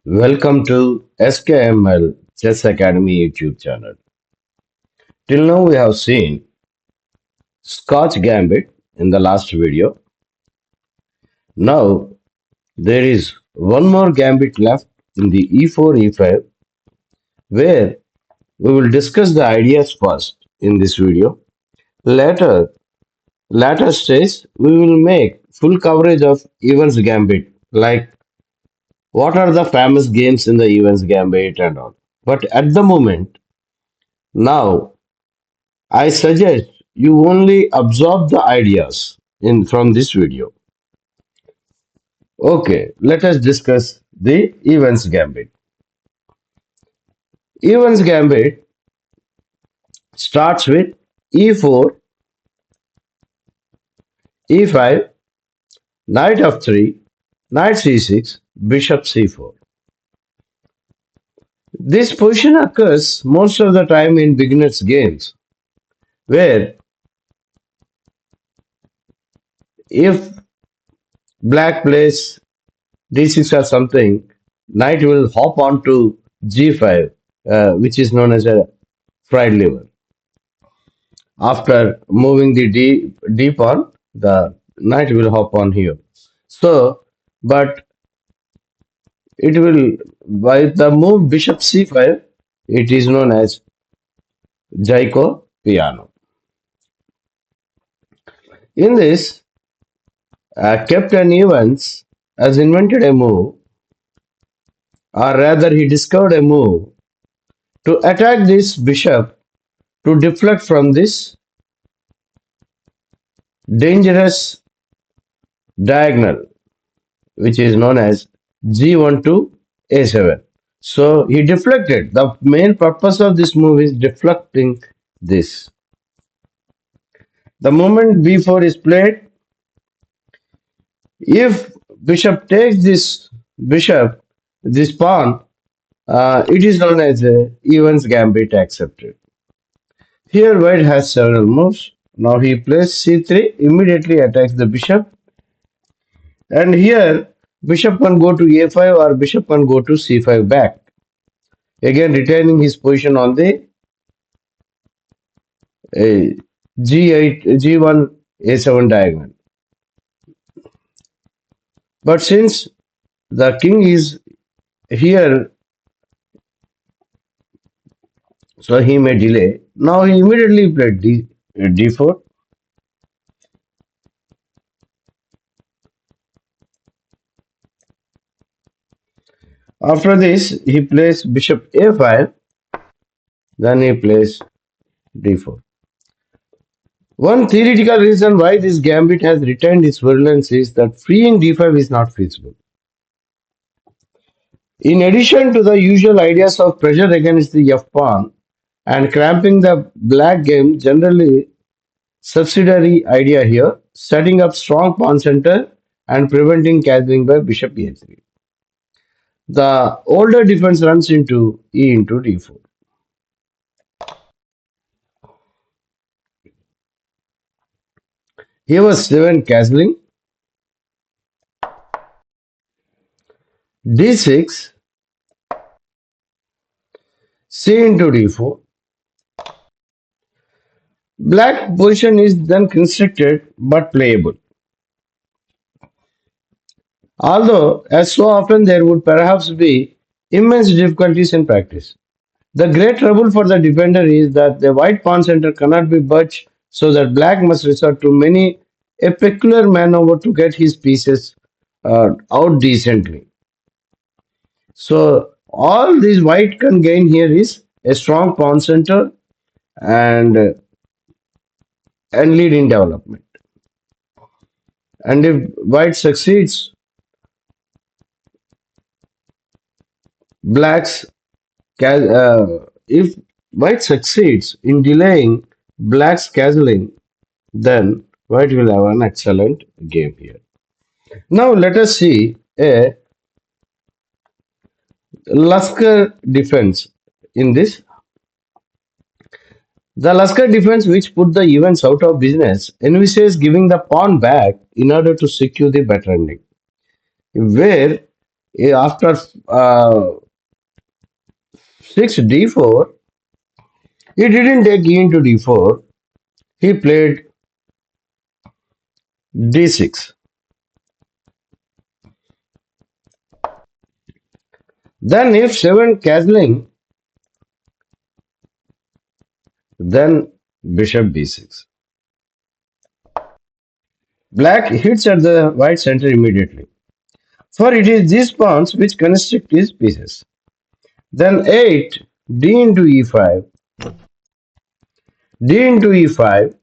Welcome to SKML Chess Academy YouTube channel. Till now we have seen Scotch Gambit in the last video. Now there is one more gambit left in the e4 e5 where we will discuss the ideas first in this video. Later later stage we will make full coverage of Evans Gambit like what are the famous games in the Evans Gambit and all. But at the moment now I suggest you only absorb the ideas in from this video. Okay, let us discuss the Evans Gambit. Evans Gambit starts with e4, e5, knight f3, knight c6, bishop c4. This position occurs most of the time in beginners games where if black plays d6 or something, knight will hop on to g5, which is known as a fried liver. After moving the d pawn, the knight will hop on here. So, but it will by the move bishop c5, it is known as Jaiko piano. In this, Captain Evans has invented a move, or rather, he discovered a move to attack this bishop to deflect from this dangerous diagonal, which is known as G1 to A7. So he deflected. The main purpose of this move is deflecting this. The moment B4 is played, if bishop takes this pawn, it is known as a Evans Gambit accepted. Here white has several moves. Now he plays C3, immediately attacks the bishop. And here bishop can go to A5 or bishop can go to C5 back. Again retaining his position on the G8, G1, A7 diagonal. But since the king is here, so he may delay. Now he immediately played D4. After this, he plays bishop A5. Then he plays D4. One theoretical reason why this gambit has retained its virulence is that freeing D5 is not feasible. In addition to the usual ideas of pressure against the F pawn and cramping the black game, generally subsidiary idea here, setting up strong pawn center and preventing castling by bishop e3. The older defense runs into e into d4. Here was 7 castling, d6, c into d4. Black position is then constricted but playable. Although, as so often, there would perhaps be immense difficulties in practice. The great trouble for the defender is that the white pawn center cannot be budged, so that black must resort to many a peculiar maneuver to get his pieces out decently. So all this white can gain here is a strong pawn center and and lead in development. And if white succeeds, blacks if white succeeds in delaying black's castling, then white will have an excellent game here. Now let us see a Lasker defense in this. The Lasker defense, which put the events out of business, envisages giving the pawn back in order to secure the better ending, where After 6 d4, he didn't take e into d4. He played d6. Then f7 castling, then bishop b6. Black hits at the white center immediately, for it is these pawns which constrict his pieces. Then 8 d into e5, d into e5,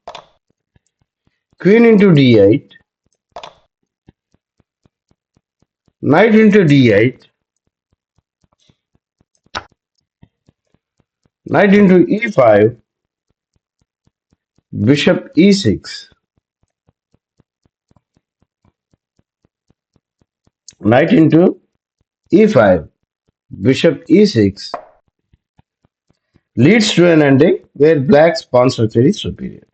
queen into d8, knight into d8, knight into e5, bishop e6, knight into e5, bishop e6 leads to an ending where black's pawn structure is superior.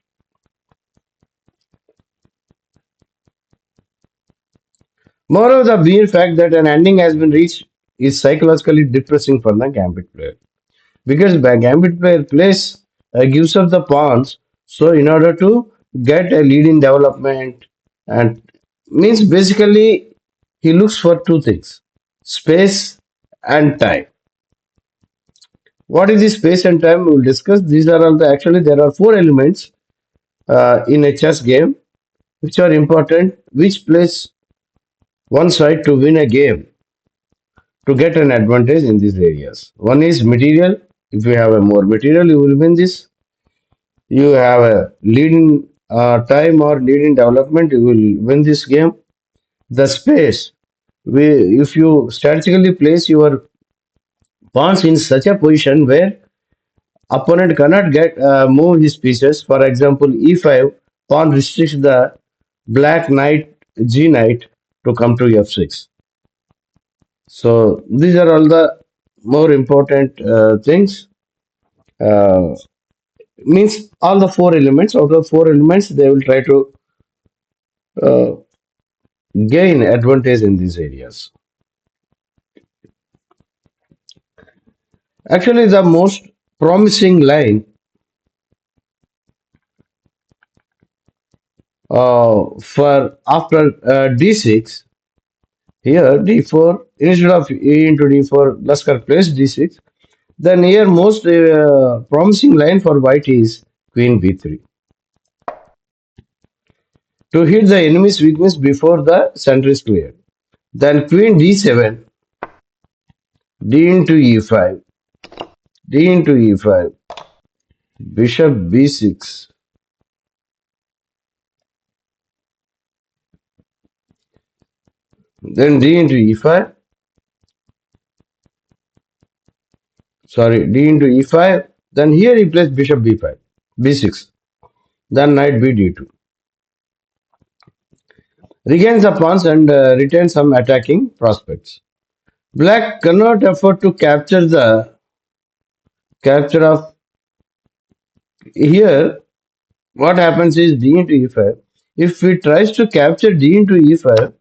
Moreover, the mere fact that an ending has been reached is psychologically depressing for the gambit player, because the gambit player plays gives up the pawns. So, in order to get a lead in development, and means basically he looks for two things: space and time. What is the space and time? We will discuss. These are all the actually there are four elements in a chess game which are important, which plays one side to win a game to get an advantage in these areas. One is material. If you have a more material, you will win this. You have a lead in time or lead in development, you will win this game. The space, if you strategically place your pawns in such a position where opponent cannot get move his pieces. For example, e5 pawn restricts the black knight g knight to come to f6. So these are all the more important things. Uh, Means all the four elements. Out of four elements, they will try to uh, gain advantage in these areas. Actually, the most promising line for after d6, here d4, instead of e into d4, Laskar plays d6. Then here most promising line for white is queen b3 to hit the enemy's weakness before the center is cleared. Then queen d7, d into e5, d into e5, bishop b6, then d into e5, sorry, d into e5. Then here he plays bishop b5, b6, then knight b d2. Regains the pawns and retains some attacking prospects. Black cannot afford to capture the capture of here. What happens is d into e5. If he tries to capture d into e5,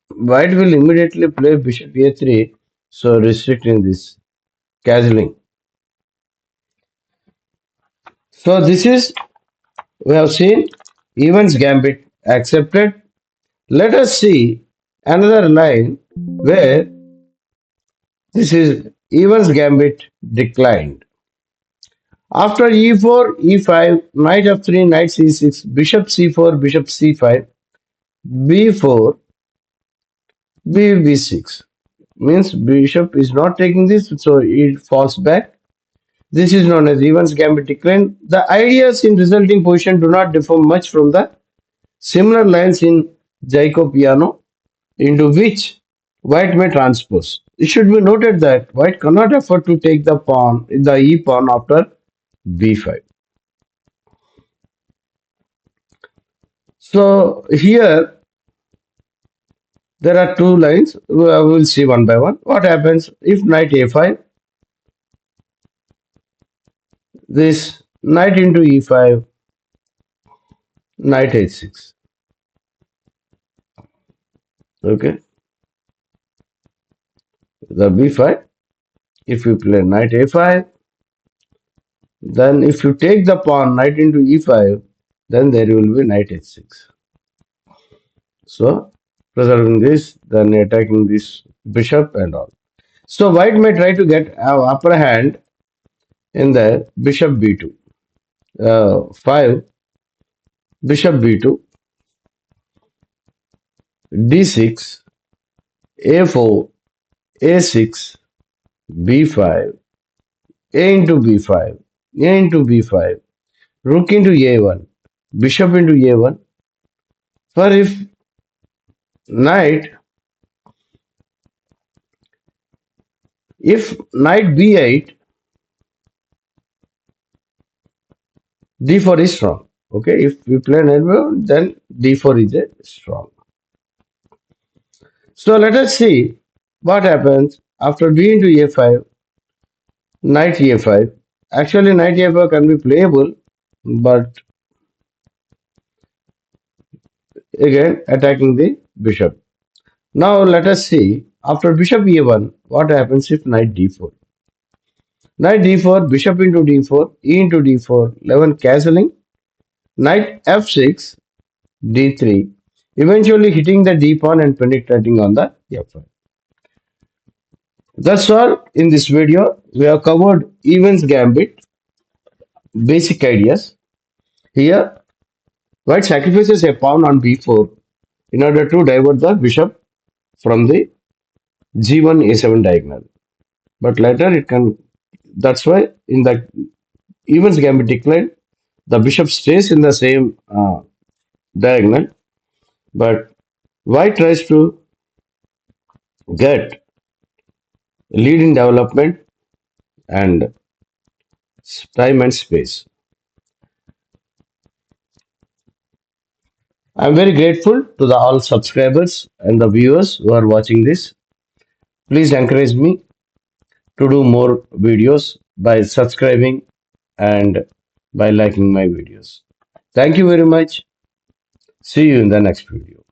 white will immediately play bishop a3, so restricting this castling. So this is we have seen Evans Gambit accepted. Let us see another line where this is Evans Gambit declined. After e4, e5, knight f3, knight c6, bishop c4, bishop c5, b4, b6. Means bishop is not taking this, so it falls back. This is known as Evans Gambit decline. The ideas in resulting position do not differ much from the similar lines in Jacobiano, into which white may transpose. It should be noted that white cannot afford to take the pawn, the e pawn after b5. So here there are two lines. We will see one by one. What happens if knight a5? This knight into e5, knight h6. Okay. the b5. If you play knight a5, then if you take the pawn knight into e5, then there will be knight h6. So preserving this, then attacking this bishop and all. So white may try to get upper hand in the bishop b2. 5, bishop b2, d6, a4, a6, b5, a into b5, a into b5, rook into a1, bishop into a1. For if knight, if knight b8, d4 is strong. Okay, if we play knight b8, then d4 is a strong. So let us see what happens after b into a5, knight a5. Actually, knight a5 can be playable, but again attacking the bishop. Now let us see after bishop e1 what happens if knight d4. Knight d4, bishop into d4, e into d4, 11 cancelling, knight f6, d3, eventually hitting the d pawn and penetrating on the f5. That's all in this video. We have covered events gambit, basic ideas. Here, white sacrifices a pawn on b4 in order to divert the bishop from the g1 a7 diagonal. But later it can, that's why in the events gambit decline, the bishop stays in the same diagonal, but white tries to get lead in development and time and space. I'm very grateful to the all subscribers and the viewers who are watching this. Please encourage me to do more videos by subscribing and by liking my videos. Thank you very much. See you in the next video.